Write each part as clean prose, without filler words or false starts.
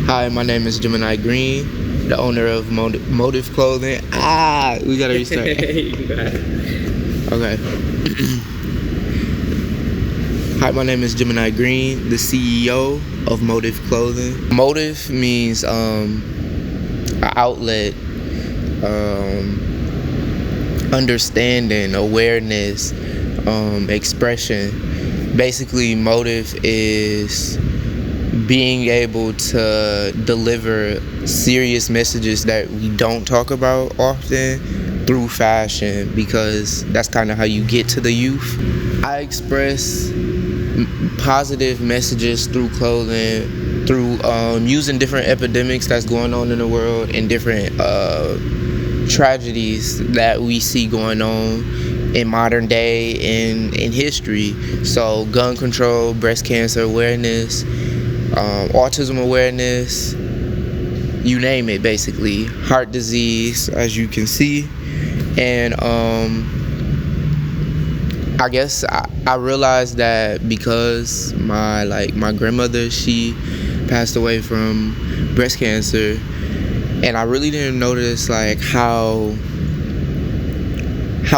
Hi, my name is Gemini Green, the owner of Motive Clothing. We gotta restart. Okay. Hi, my name is Gemini Green, the CEO of Motive Clothing. Motive means an outlet, understanding, awareness, expression. Basically, motive is being able to deliver serious messages that we don't talk about often through fashion, because that's kind of how you get to the youth. I express positive messages through clothing, through using different epidemics that's going on in the world and different tragedies that we see going on in modern day and in history. So gun control, breast cancer awareness, autism awareness, you name it, basically. Heart disease, as you can see. And I guess I realized that because my grandmother, she passed away from breast cancer, and I really didn't notice how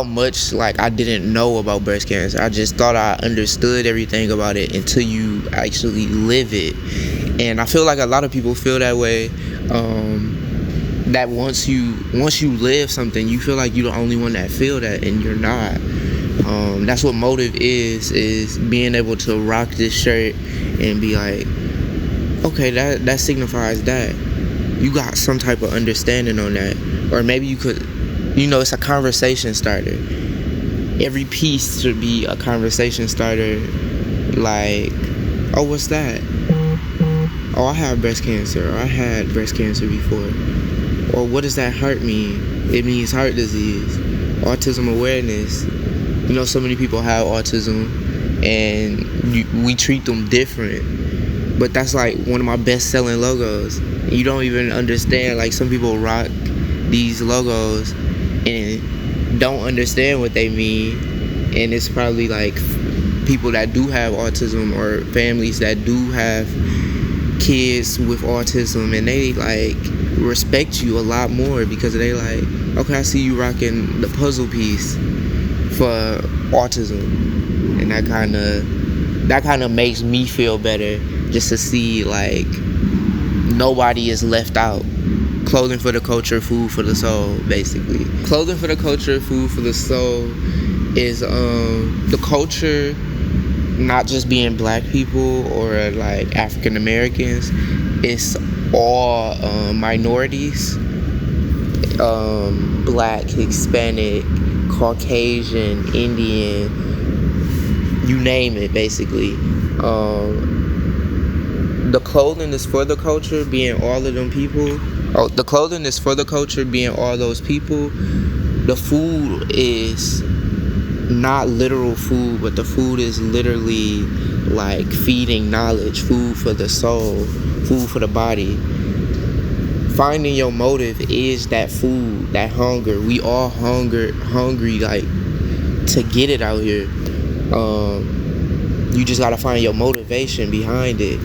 much I didn't know about breast cancer. I just thought I understood everything about it until you actually live it. And I feel like a lot of people feel that way, that once you live something, you feel like you're the only one that feel that, and you're not. That's what motive is being able to rock this shirt and be like, okay, that signifies that. You got some type of understanding on that. Or maybe you could, it's a conversation starter. Every piece should be a conversation starter. Like, oh, what's that? Oh, I have breast cancer. Or I had breast cancer before. Or what does that heart mean? It means heart disease. Autism awareness. So many people have autism, and we treat them different. But that's one of my best-selling logos. You don't even understand. Some people rock these logos and don't understand what they mean, and it's probably people that do have autism or families that do have kids with autism, and they respect you a lot more because they okay, I see you rocking the puzzle piece for autism, and that kind of makes me feel better, just to see nobody is left out. Clothing for the culture, food for the soul, basically. Clothing for the culture, food for the soul is the culture, not just being black people or African Americans. It's all minorities, black, Hispanic, Caucasian, Indian, you name it, basically. The clothing is for the culture, being all of them people. The clothing is for the culture, being all those people. The food is not literal food, but the food is literally feeding knowledge, food for the soul, food for the body. Finding your motive is that food, that hunger. We all hungry to get it out here. You just gotta find your motivation behind it.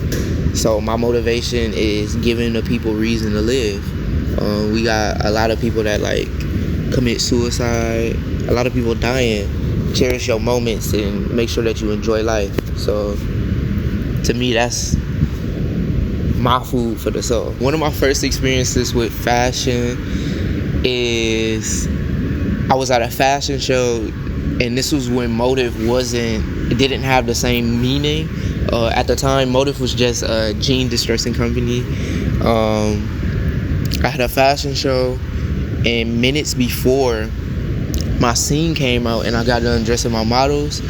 So my motivation is giving the people reason to live. We got a lot of people that commit suicide, a lot of people dying. Cherish your moments and make sure that you enjoy life. So to me, that's my food for the soul. One of my first experiences with fashion is I was at a fashion show, and this was when motive didn't have the same meaning. At the time, Motive was just a jean distressing company. I had a fashion show, and minutes before my scene came out and I got done dressing my models,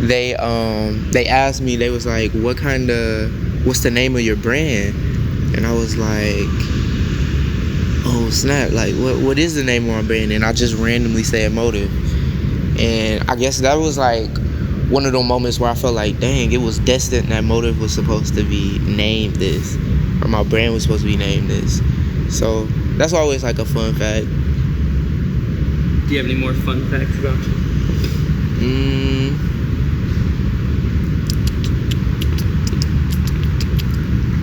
they asked me, they was like, what's the name of your brand? And I was like, oh snap, what is the name of my brand? And I just randomly said Motive. And I guess that was one of those moments where I felt dang, it was destined that Motive was supposed to be named this, or my brand was supposed to be named this. So that's always a fun fact. Do you have any more fun facts about you?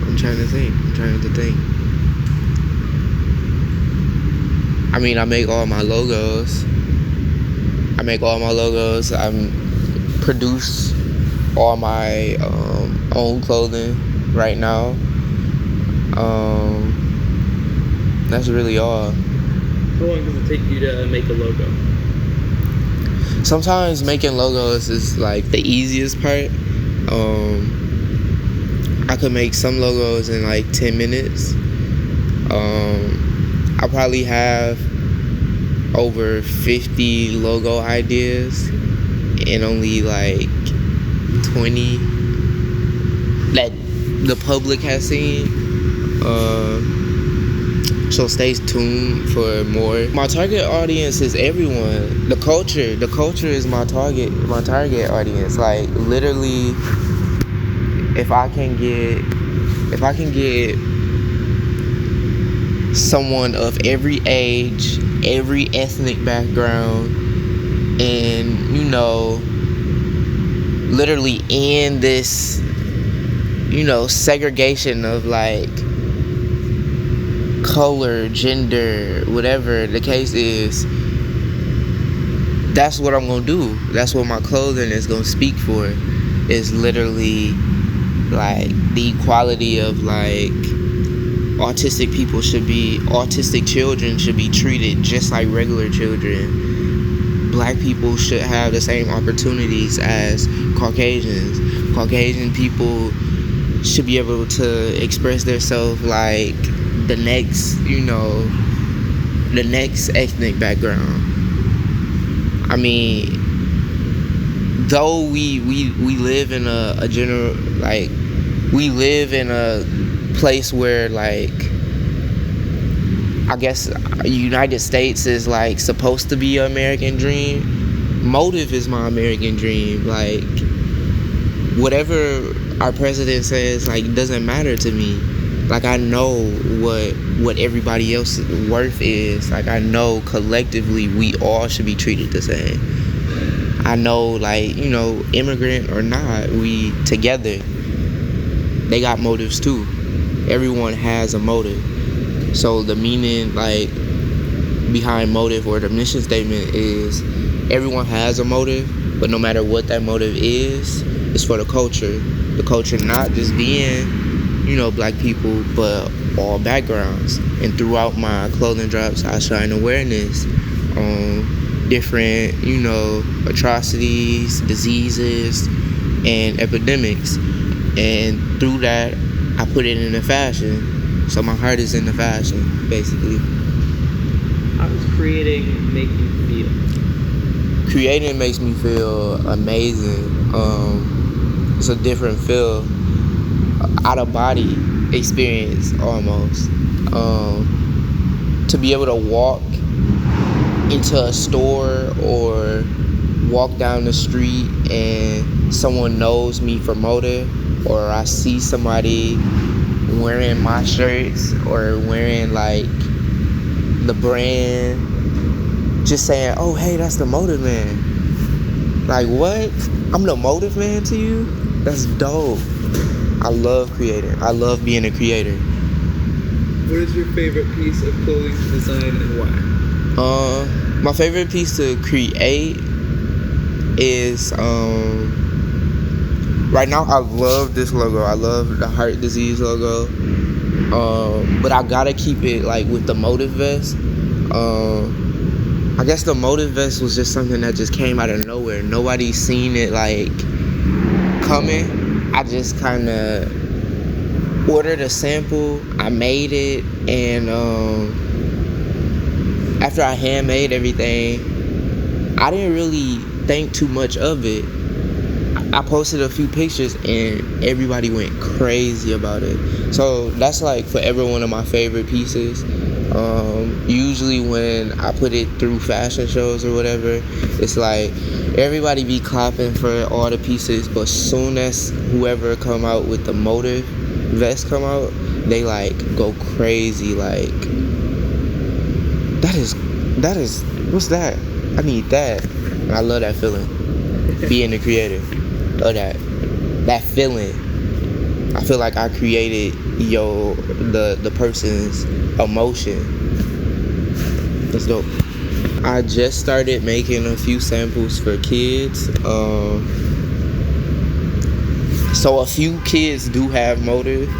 I'm trying to think. I mean, I make all my logos. I produce all my own clothing right now. That's really all. How long does it take you to make a logo? Sometimes making logos is like the easiest part. I could make some logos in like 10 minutes. I probably have over 50 logo ideas and only like 20 that the public has seen. So stay tuned for more. My target audience is everyone. The culture is my target audience. Like literally, if I can get someone of every age, every ethnic background, and literally end this, segregation of like color, gender, whatever the case is, that's what I'm gonna do. That's what my clothing is gonna speak for. Is literally like the equality of like autistic children should be treated just like regular children. Black people should have the same opportunities as Caucasians. Caucasian people should be able to express themselves like the next ethnic background. I mean, though we live in a general, like, we live in a place where, like, I guess United States is like supposed to be an American dream. Motive is my American dream. Like, whatever our president says, like, doesn't matter to me. Like, I know what everybody else's worth is. Like, I know collectively we all should be treated the same. I know, like, immigrant or not, we together. They got motives too. Everyone has a motive. So the meaning, like, behind motive, or the mission statement is everyone has a motive, but no matter what that motive is, it's for the culture. The culture not just being, black people, but all backgrounds. And throughout my clothing drops, I shine awareness on different, atrocities, diseases, and epidemics. And through that, I put it in the fashion. So my heart is in the fashion, basically. How does creating make you feel? Creating makes me feel amazing. It's a different feel, out of body experience almost. To be able to walk into a store or walk down the street and someone knows me for motive, or I see somebody wearing my shirts or wearing like the brand, just saying, oh hey, that's the Motive Man. Like, what? I'm the Motive Man to you? That's dope. I love creating. I love being a creator. What is your favorite piece of clothing to design and why? My favorite piece to create is right now I love this logo. I love the heart disease logo. But I gotta keep it like with the Motive vest. I guess the Motive vest was just something that just came out of nowhere. Nobody's seen it like coming. I just kind of ordered a sample. I made it, and after I handmade everything, I didn't really think too much of it. I posted a few pictures and everybody went crazy about it. So that's like forever one of my favorite pieces. Usually when I put it through fashion shows or whatever, it's like everybody be clapping for all the pieces, but soon as whoever come out with the Motive vest come out, they like go crazy. Like, that is what's that? I need that. And I love that feeling. Being a creator. Love that feeling. I feel like I created the person's emotion. That's dope. I just started making a few samples for kids. So a few kids do have motive,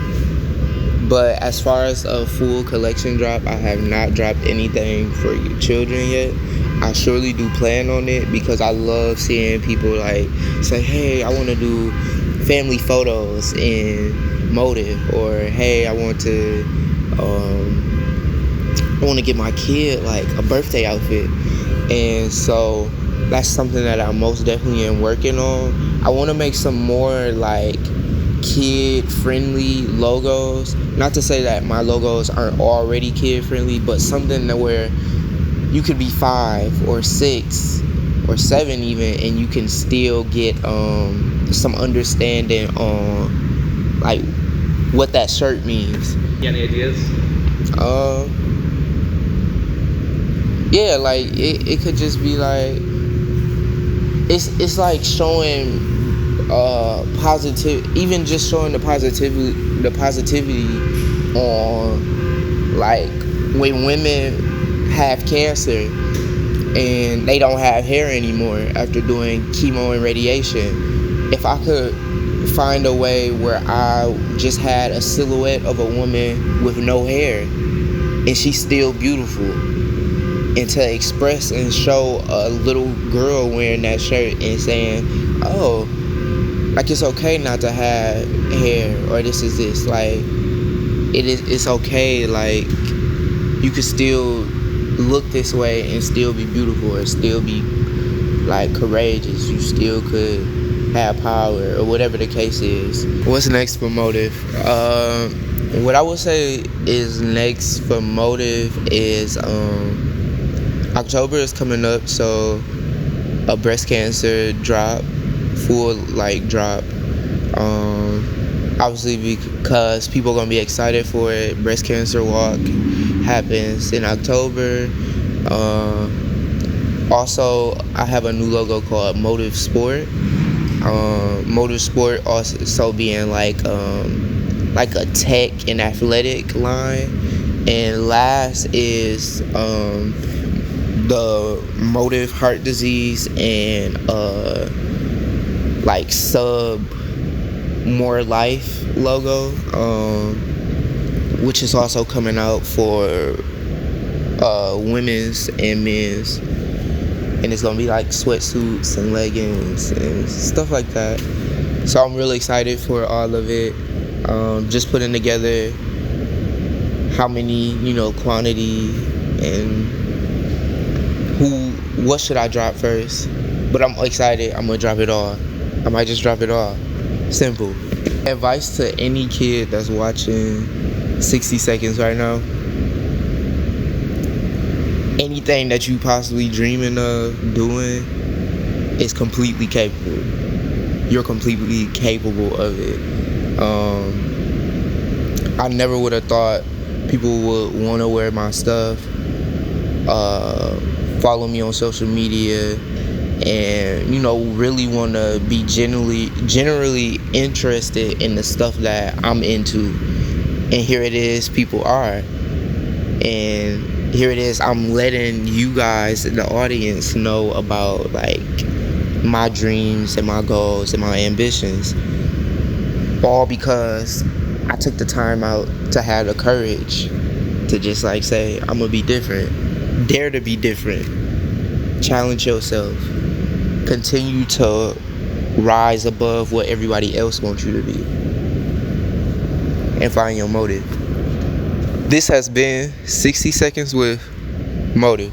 but as far as a full collection drop, I have not dropped anything for children yet. I surely do plan on it because I love seeing people like say, hey, I want to do family photos in motive, or hey, I want to get my kid like a birthday outfit. And so that's something that I most definitely am working on. I want to make some more like kid friendly logos. Not to say that my logos aren't already kid friendly, but something that where you could be 5 or 6 or 7 even, and you can still get some understanding on like what that shirt means. You got any ideas? Yeah, like it could just be like it's like showing positive, even just showing the positivity on like when women have cancer and they don't have hair anymore after doing chemo and radiation. If I could find a way where I just had a silhouette of a woman with no hair and she's still beautiful, and to express and show a little girl wearing that shirt and saying, oh, like it's okay not to have hair, or this, like it's okay, like you could still look this way and still be beautiful, or still be like courageous, you still could have power, or whatever the case is. What's next for motive? What I would say is next for motive is October is coming up, so a breast cancer drop, full like drop. Obviously because people are gonna be excited for it. Breast Cancer Walk happens in October. Also, I have a new logo called Motive Sport. Motive Sport also being like a tech and athletic line. And last is the Motive Heart Disease and like Sub More Life logo, which is also coming out for women's and men's, and it's gonna be like sweatsuits and leggings and stuff like that. So I'm really excited for all of it. Just putting together how many, quantity and what should I drop first. But I'm excited. I'm gonna drop it all. I might just drop it all. Simple. Advice to any kid that's watching 60 Seconds right now. Anything that you possibly dreaming of doing is completely capable. You're completely capable of it. I never would have thought people would want to wear my stuff, follow me on social media, and really want to be generally interested in the stuff that I'm into. And here it is, people are, and here it is, I'm letting you guys, the audience, know about like my dreams and my goals and my ambitions, all because I took the time out to have the courage to just like say, I'm gonna be different. Dare to be different. Challenge yourself. Continue to rise above what everybody else wants you to be. And find your motive. This has been 60 Seconds with Motive.